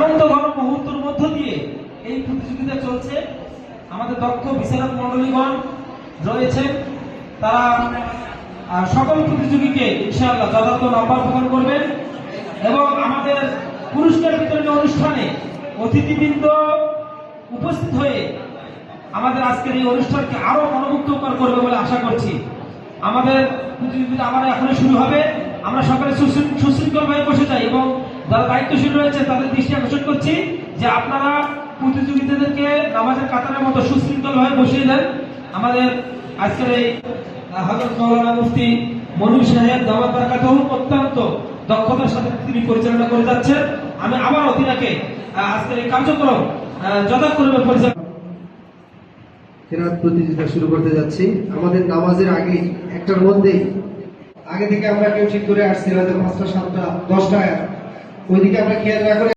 আনন্দ ঘন মুহূর্তের মধ্য দিয়ে এই প্রতিযোগিতা চলছে। আমাদের দক্ষ বিচারক মন্ডলীগণ রয়েছেন, তারা সকল প্রতিযোগীকে ইনশাআল্লাহ যথাযথ নাম্বার প্রদান করবেন এবং আমাদের পুরস্কার বিতরণী অনুষ্ঠানে অতিথিবৃন্দ উপস্থিত হয়ে আমাদের আজকের এই অনুষ্ঠানকে আরো মনোমুগ্ধকর করবে বলে আশা করছি। আমাদের প্রতিযোগিতা আবার এখনই শুরু হবে। আমরা সকলে সুশৃঙ্খলভাবে বসে যাই এবং যারা দায়িত্বশীল রয়েছে তাদের দৃষ্টি আকর্ষণ করছি যে আপনারা প্রতিযোগিতাদেরকে নামাজের কাতারের মতো সুশৃঙ্খলভাবে বসিয়ে দেন। আমাদের আজকের এই হযরত মাওলানা মুফতি মনির সাহেব দাওয়াত বারাকাতুহু অত্যন্ত দক্ষতার সাথে তিনি পরিচালনা করে যাচ্ছেন। আমি আবারও তিনাকে আজকের এই কার্যক্রম যথাক্রমে পরিচালনা কেরাত প্রতিযোগিতা শুরু করতে যাচ্ছি। আমাদের নামাজের আগে একটার মধ্যেই আগে থেকে আমরা কেউ ঠিক করে আসছি, হয়তো 5টা 7টা 10টা, ওইদিকে আমরা খেয়াল না করে